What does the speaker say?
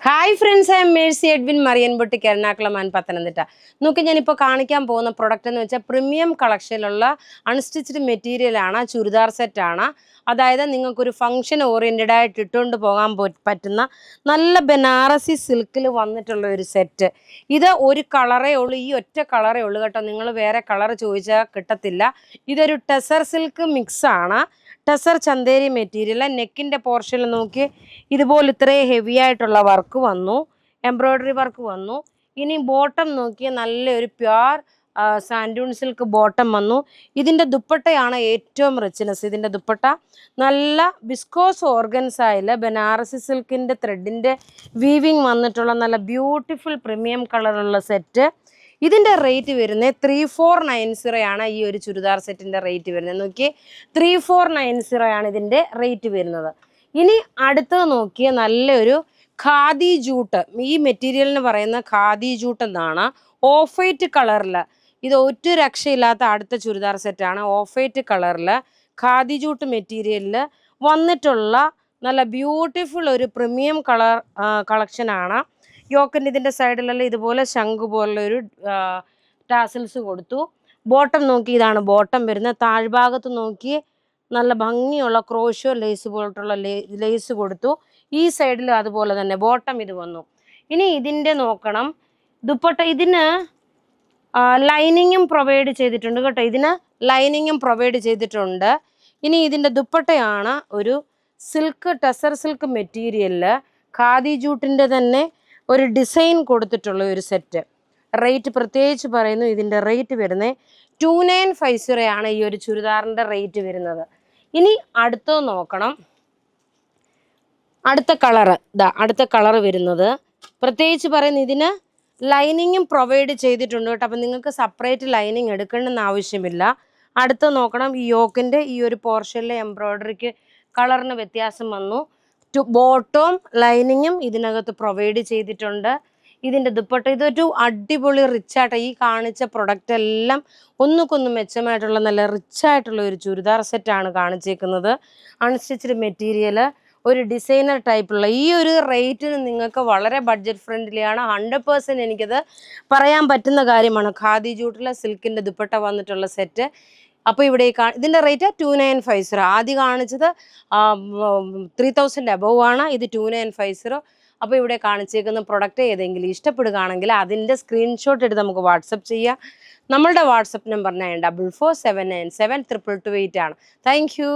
Hi friends, I M Mercy Edwin marine boutique Ernakulam and Pathanamthitta. നോക്കി ഞാനിപ്പോൾ കാണിക്കാൻ പോകുന്ന പ്രൊഡക്റ്റ് എന്ന് വെച്ചാൽ പ്രീമിയം കളക്ഷനിലുള്ള അൺസ്റ്റിച്ച്ഡ് മെറ്റീരിയലാണ്, ചുരിദാർ സെറ്റാണ്. അതായത് നിങ്ങൾക്കൊരു ഫംഗ്ഷൻ ഓറിയൻറ്റഡ് ആയിട്ട് ഇട്ടുകൊണ്ട് പോകാൻ പറ്റുന്ന നല്ല ബനാറസി സിൽക്കിൽ വന്നിട്ടുള്ള ഒരു സെറ്റ്. ഇത് ഒരു കളറേ ഉള്ളൂ, ഈ ഒറ്റ കളറേ ഉള്ളൂ കേട്ടോ. നിങ്ങൾ വേറെ കളർ ചോദിച്ചാൽ കിട്ടത്തില്ല. ഇതൊരു ടെസർ സിൽക്ക് മിക്സാണ്. ടെസർ ചന്തേരി മെറ്റീരിയൽ. നെക്കിൻ്റെ പോർഷനിൽ നോക്കി ഇതുപോലെ ഇത്രയും ഹെവി ആയിട്ടുള്ള വർക്ക് വന്നു, എംബ്രോയ്ഡറി വർക്ക് വന്നു. ഇനി ബോട്ടം നോക്കിയാൽ നല്ലൊരു പ്യുവർ സാൻഡൂൺ സിൽക്ക് ബോട്ടം വന്നു. ഇതിൻ്റെ ദുപ്പട്ടയാണ് ഏറ്റവും റിച്ച്നെസ്. ഇതിൻ്റെ ദുപ്പട്ട നല്ല വിസ്കോസ് ഓർഗൻസായിൽ ബനാറസി സിൽക്കിൻ്റെ ത്രെഡിൻ്റെ വീവിങ് വന്നിട്ടുള്ള നല്ല ബ്യൂട്ടിഫുൾ പ്രീമിയം കളറുള്ള സെറ്റ്. ഇതിൻ്റെ റേറ്റ് വരുന്നത് 3490 ആണ്. ഈ ഒരു ചുരിദാർ സെറ്റിൻ്റെ റേറ്റ് വരുന്നത് നോക്കി 3490 ആണ് ഇതിൻ്റെ റേറ്റ് വരുന്നത്. ഇനി അടുത്തത് നോക്കിയാൽ നല്ലൊരു ഖാദി ജൂട്ട്. ഈ മെറ്റീരിയലിന് പറയുന്ന ഖാദി ജൂട്ട് എന്നാണ്. ഓഫ് വൈറ്റ് കളറിൽ ഇത് ഒരു രക്ഷയില്ലാത്ത അടുത്ത ചുരിദാർ സെറ്റാണ്. ഓഫ് വൈറ്റ് കളറിൽ ഖാദി ജൂട്ട് മെറ്റീരിയലിൽ വന്നിട്ടുള്ള നല്ല ബ്യൂട്ടിഫുൾ ഒരു പ്രീമിയം കളക്ഷനാണ്. യോക്കിൻ്റെ ഇതിൻ്റെ സൈഡിലെല്ലാം ഇതുപോലെ ശംഖു പോലുള്ള ഒരു ടാസിൽസ് കൊടുത്തു. ബോട്ടം നോക്കി ഇതാണ് ബോട്ടം വരുന്നത്. താഴ്ഭാഗത്ത് നോക്കി നല്ല ഭംഗിയുള്ള ക്രോഷോ ലേസ് പോലത്തുള്ള ലേസ് കൊടുത്തു. ഈ സൈഡിൽ അതുപോലെ തന്നെ ബോട്ടം ഇത് വന്നു. ഇനി ഇതിൻ്റെ നോക്കണം ദുപ്പട്ട. ഇതിന് ലൈനിങ്ങും പ്രൊവൈഡ് ചെയ്തിട്ടുണ്ട് കേട്ടോ. ഇതിന് ലൈനിങ്ങും പ്രൊവൈഡ് ചെയ്തിട്ടുണ്ട്. ഇനി ഇതിൻ്റെ ദുപ്പട്ടയാണ് ഒരു സിൽക്ക് ടെസർ സിൽക്ക് മെറ്റീരിയലിൽ ഖാദി ജൂട്ടിൻ്റെ തന്നെ ഒരു ഡിസൈൻ കൊടുത്തിട്ടുള്ള ഒരു സെറ്റ്. റേറ്റ് പ്രത്യേകിച്ച് പറയുന്നു, ഇതിൻ്റെ റേറ്റ് വരുന്നത് 2950 ആണ് ഈ ഒരു ചുരിദാറിൻ്റെ റേറ്റ് വരുന്നത്. ഇനി അടുത്തത് നോക്കണം. അടുത്ത കളറ് വരുന്നത് പ്രത്യേകിച്ച് പറയുന്നത് ഇതിന് ലൈനിങ്ങും പ്രൊവൈഡ് ചെയ്തിട്ടുണ്ട് കേട്ടോ. അപ്പം നിങ്ങൾക്ക് സെപ്പറേറ്റ് ലൈനിങ് എടുക്കണമെന്ന് ആവശ്യമില്ല. അടുത്ത് നോക്കണം, ഈ യോക്കിൻ്റെ ഈ ഒരു പോർഷനിലെ എംബ്രോയ്ഡറിക്ക് കളറിന് വ്യത്യാസം വന്നു. ബോട്ടവും ലൈനിങ്ങും ഇതിനകത്ത് പ്രൊവൈഡ് ചെയ്തിട്ടുണ്ട്. ഇതിൻ്റെ ദുപ്പട്ട ഇതൊരു അടിപൊളി റിച്ചായിട്ട് ഈ കാണിച്ച പ്രൊഡക്റ്റ് എല്ലാം ഒന്നുകൊന്നും മെച്ചമായിട്ടുള്ള നല്ല റിച്ചായിട്ടുള്ള ഒരു ചുരിദാർ സെറ്റാണ് കാണിച്ചേക്കുന്നത്. അൺസ്റ്റിച്ച്ഡ് മെറ്റീരിയൽ, ഒരു ഡിസൈനർ ടൈപ്പുള്ള ഈ ഒരു റേറ്റിന് നിങ്ങൾക്ക് വളരെ ബഡ്ജറ്റ് ഫ്രണ്ട്ലിയാണ്. 100% എനിക്കത് പറയാൻ പറ്റുന്ന കാര്യമാണ്. ഖാദി ജൂട്ടിലെ സിൽക്കിൻ്റെ ദുപ്പട്ട വന്നിട്ടുള്ള സെറ്റ്. അപ്പോൾ ഇവിടെ ഇതിൻ്റെ റേറ്റ് 2950. ആദ്യം കാണിച്ചത് 3000 അബവ് ആണ്. ഇത് 2950. അപ്പോൾ ഇവിടെ കാണിച്ചേക്കുന്ന പ്രൊഡക്റ്റ് ഏതെങ്കിലും ഇഷ്ടപ്പെടുകയാണെങ്കിൽ അതിൻ്റെ സ്ക്രീൻഷോട്ട് എടുത്ത് നമുക്ക് വാട്സപ്പ് ചെയ്യാം. നമ്മളുടെ വാട്സപ്പ് നമ്പർ 9447972228 ആണ്. Thank you.